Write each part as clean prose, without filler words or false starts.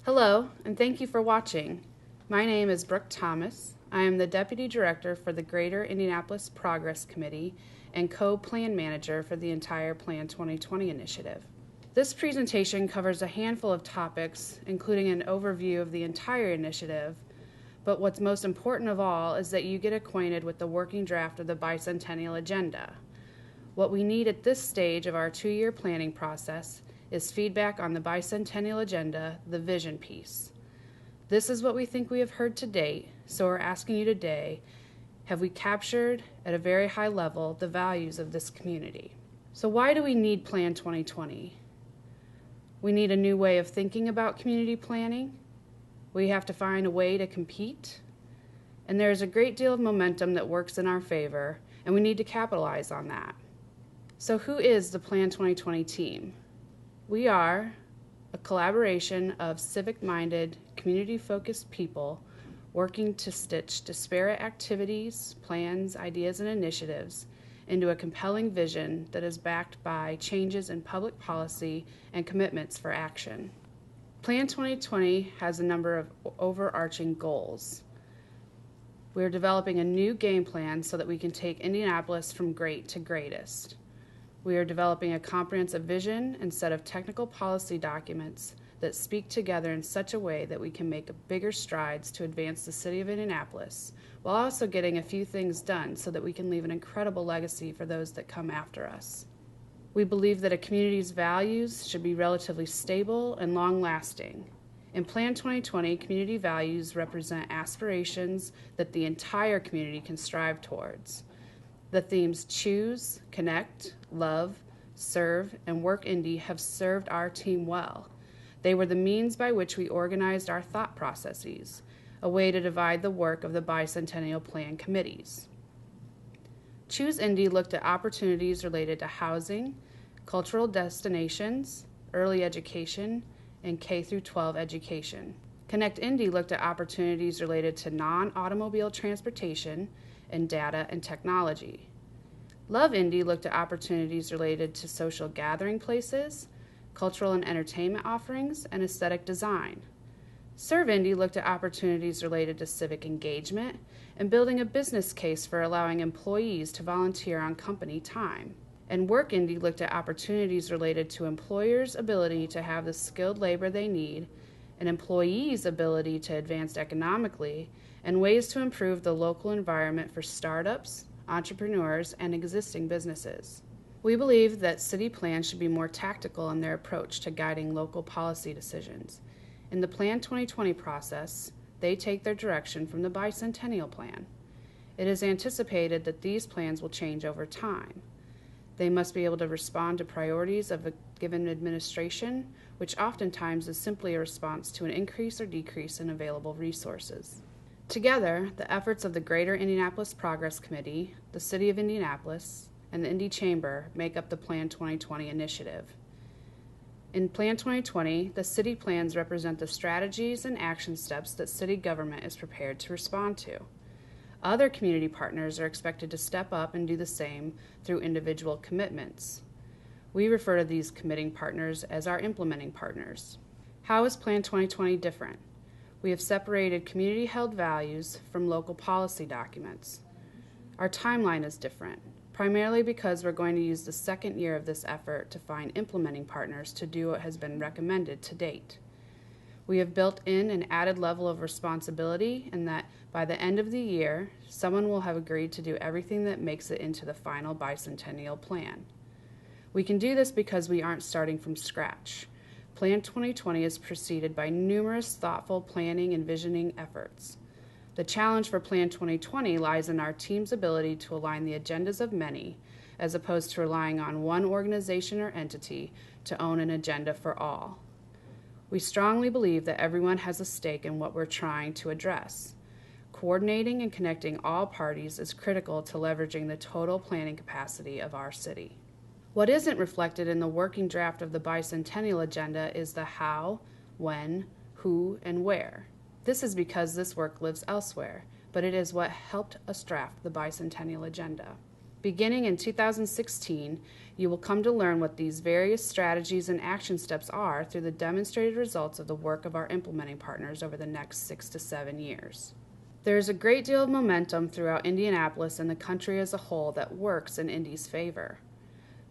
Hello, and thank you for watching. My name is Brooke Thomas. I am the Deputy Director for the Greater Indianapolis Progress Committee and Co-Plan Manager for the entire Plan 2020 initiative. This presentation covers a handful of topics, including an overview of the entire initiative, but what's most important of all is that you get acquainted with the working draft of the Bicentennial Agenda. What we need at this stage of our 2-year planning process is feedback on the Bicentennial Agenda, the vision piece. This is what we think we have heard to date, so we're asking you today, have we captured at a very high level the values of this community? So why do we need Plan 2020? We need a new way of thinking about community planning. We have to find a way to compete. And there is a great deal of momentum that works in our favor, and we need to capitalize on that. So who is the Plan 2020 team? We are a collaboration of civic-minded, community-focused people working to stitch disparate activities, plans, ideas, and initiatives into a compelling vision that is backed by changes in public policy and commitments for action. Plan 2020 has a number of overarching goals. We are developing a new game plan so that we can take Indianapolis from great to greatest. We are developing a comprehensive vision and set of technical policy documents that speak together in such a way that we can make bigger strides to advance the city of Indianapolis, while also getting a few things done so that we can leave an incredible legacy for those that come after us. We believe that a community's values should be relatively stable and long-lasting. In Plan 2020, community values represent aspirations that the entire community can strive towards. The themes choose, connect, love, serve, and work Indy have served our team well. They were the means by which we organized our thought processes, a way to divide the work of the Bicentennial Plan committees. Choose Indy looked at opportunities related to housing, cultural destinations, early education, and K-12 education. Connect Indy looked at opportunities related to non-automobile transportation and data and technology. Love Indy looked at opportunities related to social gathering places, cultural and entertainment offerings, and aesthetic design. Serve Indy looked at opportunities related to civic engagement and building a business case for allowing employees to volunteer on company time. And Work Indy looked at opportunities related to employers' ability to have the skilled labor they need, and employees' ability to advance economically, and ways to improve the local environment for startups, entrepreneurs, and existing businesses. We believe that city plans should be more tactical in their approach to guiding local policy decisions. In the Plan 2020 process, they take their direction from the Bicentennial Plan. It is anticipated that these plans will change over time. They must be able to respond to priorities of a given administration, which oftentimes is simply a response to an increase or decrease in available resources. Together, the efforts of the Greater Indianapolis Progress Committee, the City of Indianapolis, and the Indy Chamber make up the Plan 2020 initiative. In Plan 2020, the city plans represent the strategies and action steps that city government is prepared to respond to. Other community partners are expected to step up and do the same through individual commitments. We refer to these committing partners as our implementing partners. How is Plan 2020 different? We have separated community-held values from local policy documents. Our timeline is different, primarily because we're going to use the second year of this effort to find implementing partners to do what has been recommended to date. We have built in an added level of responsibility in that by the end of the year, someone will have agreed to do everything that makes it into the final Bicentennial Plan. We can do this because we aren't starting from scratch. Plan 2020 is preceded by numerous thoughtful planning and visioning efforts. The challenge for Plan 2020 lies in our team's ability to align the agendas of many, as opposed to relying on one organization or entity to own an agenda for all. We strongly believe that everyone has a stake in what we're trying to address. Coordinating and connecting all parties is critical to leveraging the total planning capacity of our city. What isn't reflected in the working draft of the Bicentennial Agenda is the how, when, who, and where. This is because this work lives elsewhere, but it is what helped us draft the Bicentennial Agenda. Beginning in 2016, you will come to learn what these various strategies and action steps are through the demonstrated results of the work of our implementing partners over the next 6 to 7 years. There is a great deal of momentum throughout Indianapolis and the country as a whole that works in Indy's favor.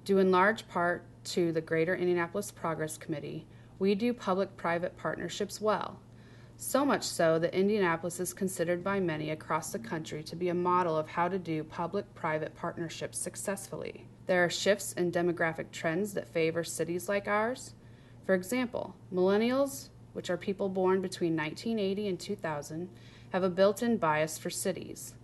Due in large part to the Greater Indianapolis Progress Committee, we do public-private partnerships well. So much so that Indianapolis is considered by many across the country to be a model of how to do public-private partnerships successfully. There are shifts in demographic trends that favor cities like ours. For example, millennials, which are people born between 1980 and 2000, have a built-in bias for cities.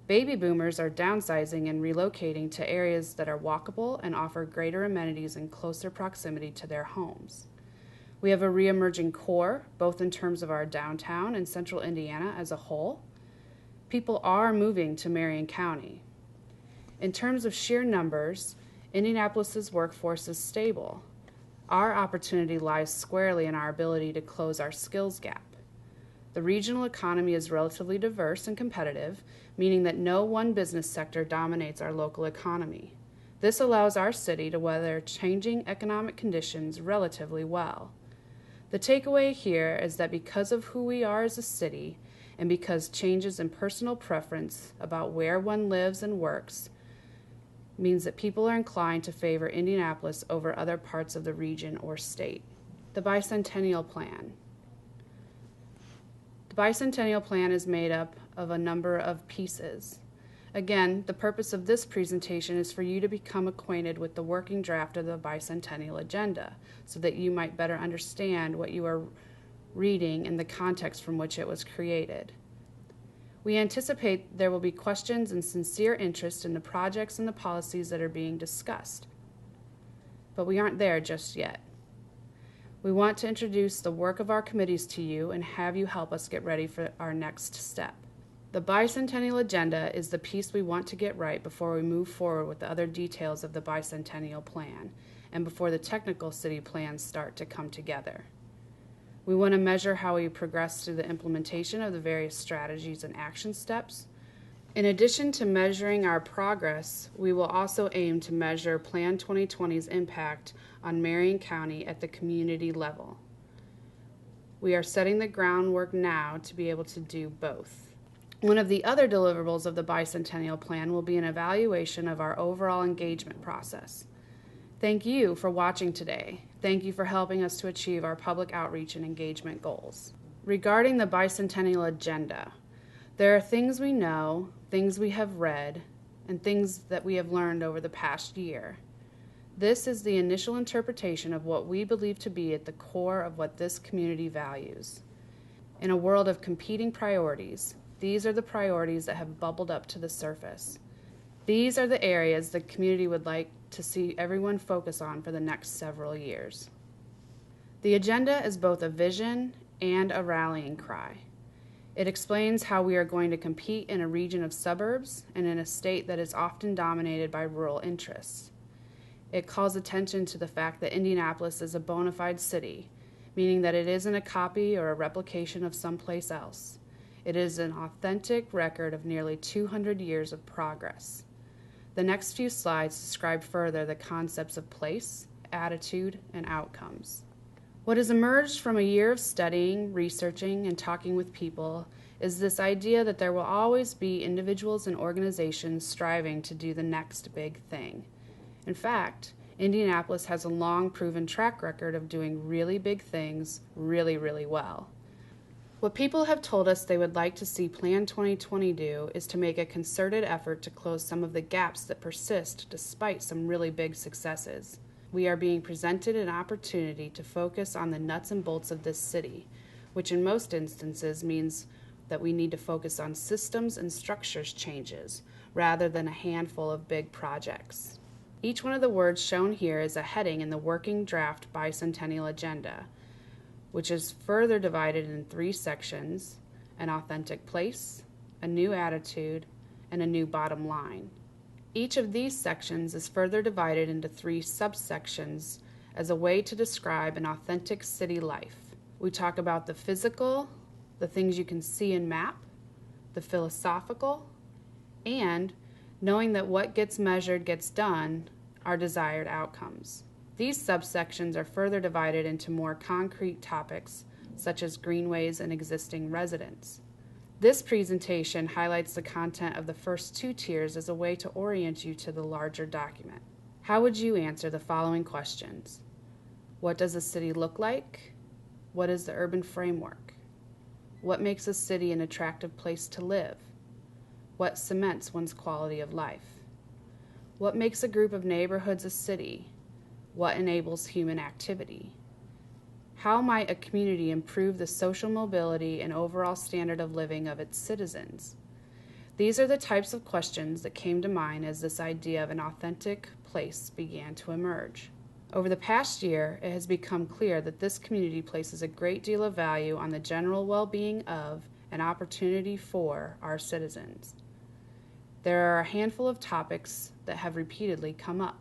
Baby boomers are downsizing and relocating to areas that are walkable and offer greater amenities in closer proximity to their homes. We have a re-emerging core, both in terms of our downtown and central Indiana as a whole. People are moving to Marion County. In terms of sheer numbers, Indianapolis's workforce is stable. Our opportunity lies squarely in our ability to close our skills gap. The regional economy is relatively diverse and competitive, meaning that no one business sector dominates our local economy. This allows our city to weather changing economic conditions relatively well. The takeaway here is that because of who we are as a city, and because changes in personal preference about where one lives and works, means that people are inclined to favor Indianapolis over other parts of the region or state. The Bicentennial Plan. The Bicentennial Plan is made up of a number of pieces. Again, the purpose of this presentation is for you to become acquainted with the working draft of the Bicentennial Agenda, so that you might better understand what you are reading and the context from which it was created. We anticipate there will be questions and sincere interest in the projects and the policies that are being discussed. But we aren't there just yet. We want to introduce the work of our committees to you and have you help us get ready for our next step. The Bicentennial Agenda is the piece we want to get right before we move forward with the other details of the Bicentennial Plan and before the technical city plans start to come together. We want to measure how we progress through the implementation of the various strategies and action steps. In addition to measuring our progress, we will also aim to measure Plan 2020's impact on Marion County at the community level. We are setting the groundwork now to be able to do both. One of the other deliverables of the Bicentennial Plan will be an evaluation of our overall engagement process. Thank you for watching today. Thank you for helping us to achieve our public outreach and engagement goals. Regarding the Bicentennial Agenda, there are things we know, things we have read, and things that we have learned over the past year. This is the initial interpretation of what we believe to be at the core of what this community values. In a world of competing priorities, these are the priorities that have bubbled up to the surface. These are the areas the community would like to see everyone focus on for the next several years. The agenda is both a vision and a rallying cry. It explains how we are going to compete in a region of suburbs and in a state that is often dominated by rural interests. It calls attention to the fact that Indianapolis is a bona fide city, meaning that it isn't a copy or a replication of someplace else. It is an authentic record of nearly 200 years of progress. The next few slides describe further the concepts of place, attitude, and outcomes. What has emerged from a year of studying, researching, and talking with people is this idea that there will always be individuals and organizations striving to do the next big thing. In fact, Indianapolis has a long proven track record of doing really big things really, really well. What people have told us they would like to see Plan 2020 do is to make a concerted effort to close some of the gaps that persist despite some really big successes. We are being presented an opportunity to focus on the nuts and bolts of this city, which in most instances means that we need to focus on systems and structures changes rather than a handful of big projects. Each one of the words shown here is a heading in the working draft Bicentennial Agenda, which is further divided in 3 sections: an authentic place, a new attitude, and a new bottom line. Each of these sections is further divided into 3 subsections as a way to describe an authentic city life. We talk about the physical, the things you can see and map, the philosophical, and knowing that what gets measured gets done are desired outcomes. These subsections are further divided into more concrete topics, such as greenways and existing residents. This presentation highlights the content of the first two tiers as a way to orient you to the larger document. How would you answer the following questions? What does a city look like? What is the urban framework? What makes a city an attractive place to live? What cements one's quality of life? What makes a group of neighborhoods a city? What enables human activity? How might a community improve the social mobility and overall standard of living of its citizens? These are the types of questions that came to mind as this idea of an authentic place began to emerge. Over the past year, it has become clear that this community places a great deal of value on the general well-being of and opportunity for our citizens. There are a handful of topics that have repeatedly come up.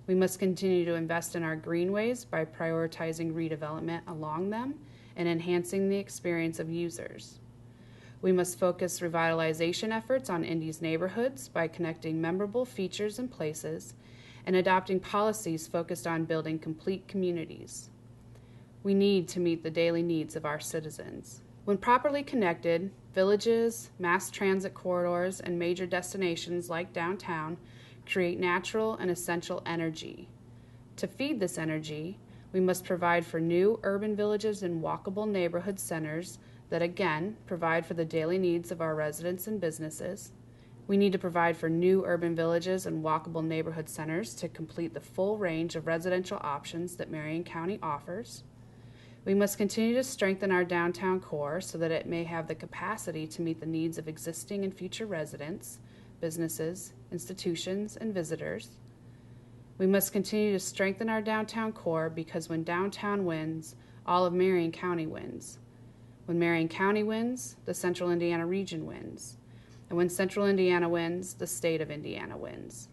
We must continue to invest in our greenways by prioritizing redevelopment along them and enhancing the experience of users. We must focus revitalization efforts on Indy's neighborhoods by connecting memorable features and places and adopting policies focused on building complete communities. We need to meet the daily needs of our citizens. When properly connected, villages, mass transit corridors, and major destinations like downtown create natural and essential energy. To feed this energy, we must provide for new urban villages and walkable neighborhood centers that again provide for the daily needs of our residents and businesses. We need to provide for new urban villages and walkable neighborhood centers to complete the full range of residential options that Marion County offers. We must continue to strengthen our downtown core so that it may have the capacity to meet the needs of existing and future residents, businesses, institutions, and visitors. We must continue to strengthen our downtown core because when downtown wins, all of Marion County wins. When Marion County wins, the Central Indiana region wins. And when Central Indiana wins, the state of Indiana wins.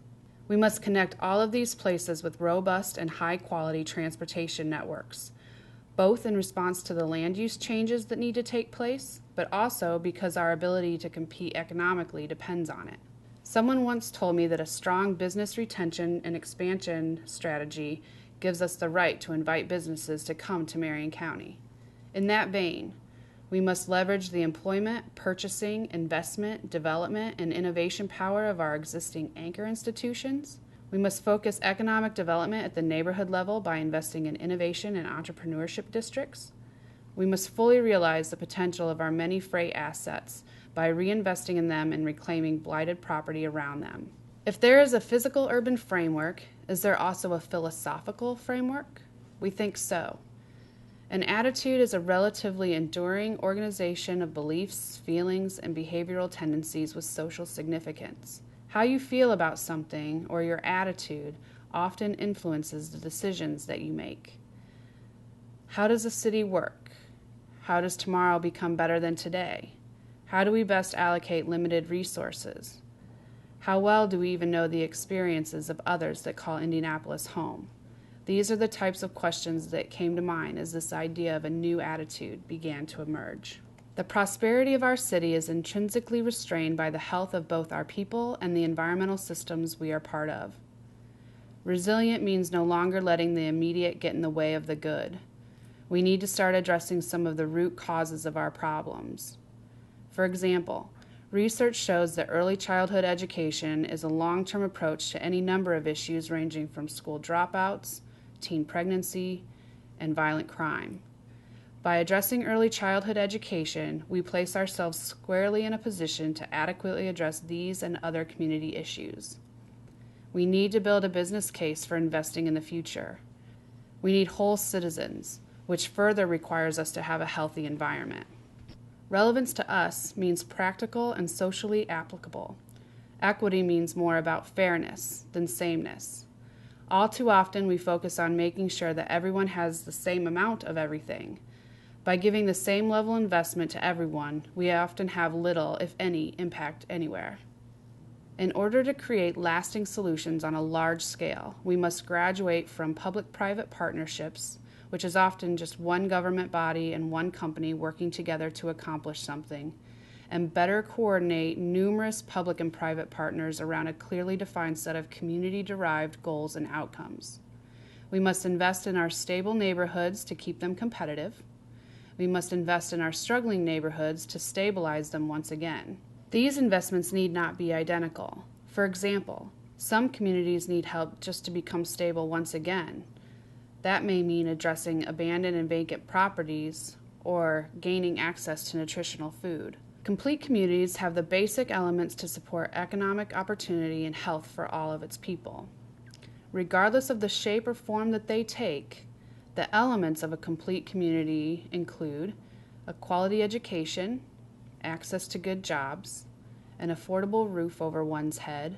We must connect all of these places with robust and high-quality transportation networks, both in response to the land use changes that need to take place, but also because our ability to compete economically depends on it. Someone once told me that a strong business retention and expansion strategy gives us the right to invite businesses to come to Marion County. In that vein, we must leverage the employment, purchasing, investment, development, and innovation power of our existing anchor institutions. We must focus economic development at the neighborhood level by investing in innovation and entrepreneurship districts. We must fully realize the potential of our many freight assets by reinvesting in them and reclaiming blighted property around them. If there is a physical urban framework, is there also a philosophical framework? We think so. An attitude is a relatively enduring organization of beliefs, feelings, and behavioral tendencies with social significance. How you feel about something or your attitude often influences the decisions that you make. How does a city work? How does tomorrow become better than today? How do we best allocate limited resources? How well do we even know the experiences of others that call Indianapolis home? These are the types of questions that came to mind as this idea of a new attitude began to emerge. The prosperity of our city is intrinsically restrained by the health of both our people and the environmental systems we are part of. Resilient means no longer letting the immediate get in the way of the good. We need to start addressing some of the root causes of our problems. For example, research shows that early childhood education is a long-term approach to any number of issues ranging from school dropouts, teen pregnancy, and violent crime. By addressing early childhood education, we place ourselves squarely in a position to adequately address these and other community issues. We need to build a business case for investing in the future. We need whole citizens, which further requires us to have a healthy environment. Relevance to us means practical and socially applicable. Equity means more about fairness than sameness. All too often, we focus on making sure that everyone has the same amount of everything. By giving the same level of investment to everyone, we often have little, if any, impact anywhere. In order to create lasting solutions on a large scale, we must graduate from public-private partnerships, which is often just one government body and one company working together to accomplish something, and better coordinate numerous public and private partners around a clearly defined set of community-derived goals and outcomes. We must invest in our stable neighborhoods to keep them competitive. We must invest in our struggling neighborhoods to stabilize them once again. These investments need not be identical. For example, some communities need help just to become stable once again. That may mean addressing abandoned and vacant properties or gaining access to nutritional food. Complete communities have the basic elements to support economic opportunity and health for all of its people. Regardless of the shape or form that they take, the elements of a complete community include a quality education, access to good jobs, an affordable roof over one's head,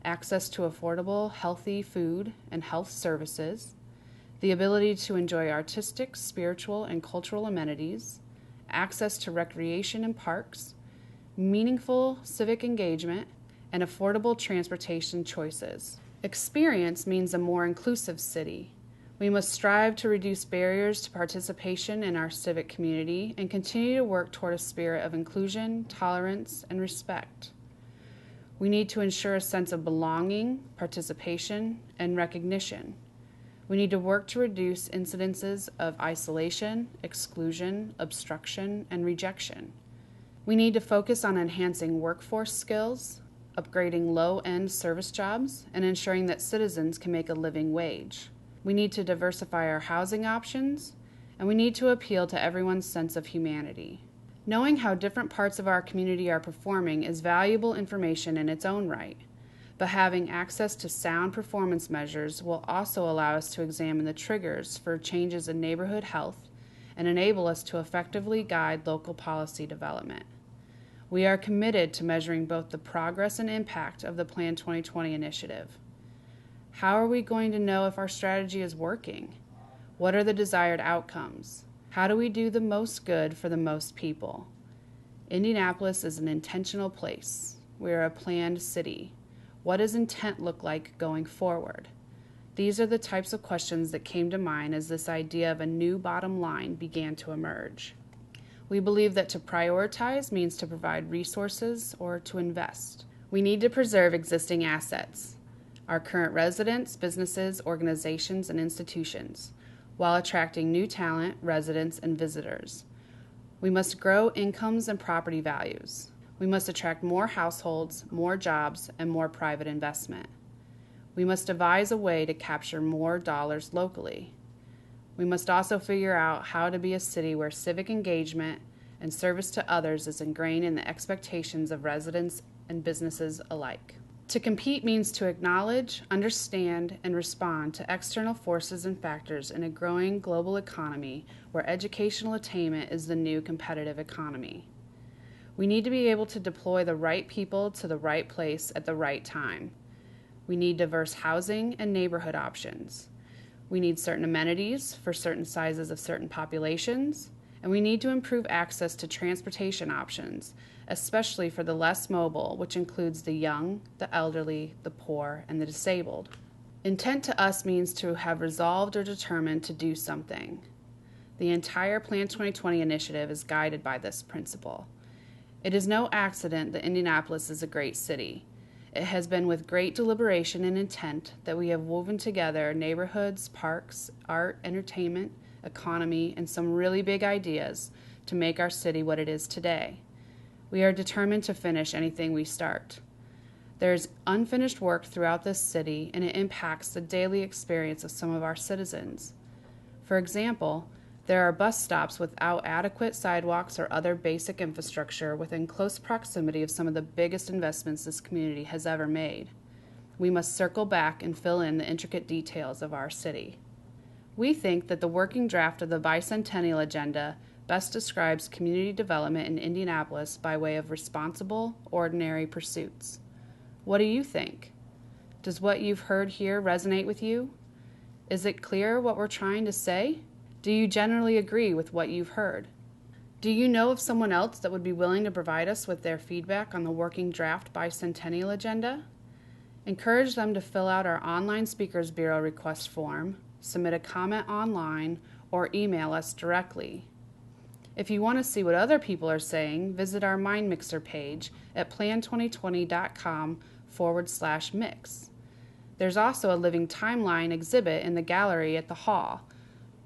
access to affordable, healthy food and health services, the ability to enjoy artistic, spiritual, and cultural amenities, access to recreation and parks, meaningful civic engagement, and affordable transportation choices. Experience means a more inclusive city. We must strive to reduce barriers to participation in our civic community and continue to work toward a spirit of inclusion, tolerance, and respect. We need to ensure a sense of belonging, participation, and recognition. We need to work to reduce incidences of isolation, exclusion, obstruction, and rejection. We need to focus on enhancing workforce skills, upgrading low-end service jobs, and ensuring that citizens can make a living wage. We need to diversify our housing options, and we need to appeal to everyone's sense of humanity. Knowing how different parts of our community are performing is valuable information in its own right, but having access to sound performance measures will also allow us to examine the triggers for changes in neighborhood health and enable us to effectively guide local policy development. We are committed to measuring both the progress and impact of the Plan 2020 initiative. How are we going to know if our strategy is working? What are the desired outcomes? How do we do the most good for the most people? Indianapolis is an intentional place. We are a planned city. What does intent look like going forward? These are the types of questions that came to mind as this idea of a new bottom line began to emerge. We believe that to prioritize means to provide resources or to invest. We need to preserve existing assets, our current residents, businesses, organizations, and institutions, while attracting new talent, residents, and visitors. We must grow incomes and property values. We must attract more households, more jobs, and more private investment. We must devise a way to capture more dollars locally. We must also figure out how to be a city where civic engagement and service to others is ingrained in the expectations of residents and businesses alike. To compete means to acknowledge, understand, and respond to external forces and factors in a growing global economy where educational attainment is the new competitive economy. We need to be able to deploy the right people to the right place at the right time. We need diverse housing and neighborhood options. We need certain amenities for certain sizes of certain populations, and we need to improve access to transportation options, especially for the less mobile, which includes the young, the elderly, the poor, and the disabled. Intent to us means to have resolved or determined to do something. The entire Plan 2020 initiative is guided by this principle. It is no accident that Indianapolis is a great city. It has been with great deliberation and intent that we have woven together neighborhoods, parks, art, entertainment, economy, and some really big ideas to make our city what it is today. We are determined to finish anything we start. There is unfinished work throughout this city, and it impacts the daily experience of some of our citizens. For example, there are bus stops without adequate sidewalks or other basic infrastructure within close proximity of some of the biggest investments this community has ever made. We must circle back and fill in the intricate details of our city. We think that the working draft of the Bicentennial agenda best describes community development in Indianapolis by way of responsible, ordinary pursuits. What do you think? Does what you've heard here resonate with you? Is it clear what we're trying to say? Do you generally agree with what you've heard? Do you know of someone else that would be willing to provide us with their feedback on the working draft Bicentennial agenda? Encourage them to fill out our online Speakers Bureau request form, submit a comment online, or email us directly. If you want to see what other people are saying, visit our Mind Mixer page at plan2020.com/mix. There's also a living timeline exhibit in the gallery at the Hall.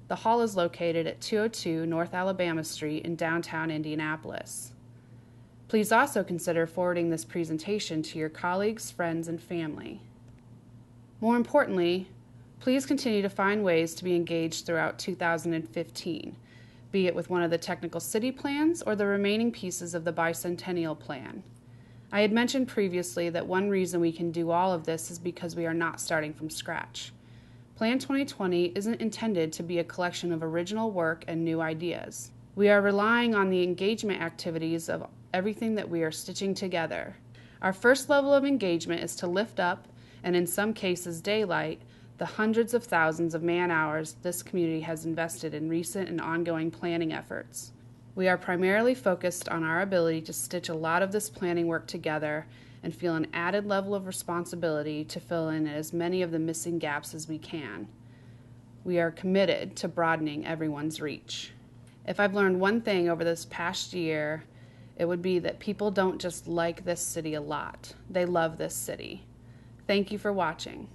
The Hall is located at 202 North Alabama Street in downtown Indianapolis. Please also consider forwarding this presentation to your colleagues, friends, and family. More importantly, please continue to find ways to be engaged throughout 2015, be it with one of the technical city plans or the remaining pieces of the Bicentennial Plan. I had mentioned previously that one reason we can do all of this is because we are not starting from scratch. Plan 2020 isn't intended to be a collection of original work and new ideas. We are relying on the engagement activities of everything that we are stitching together. Our first level of engagement is to lift up, and in some cases daylight, the hundreds of thousands of man-hours this community has invested in recent and ongoing planning efforts. We are primarily focused on our ability to stitch a lot of this planning work together and feel an added level of responsibility to fill in as many of the missing gaps as we can. We are committed to broadening everyone's reach. If I've learned one thing over this past year, it would be that people don't just like this city a lot, they love this city. Thank you for watching.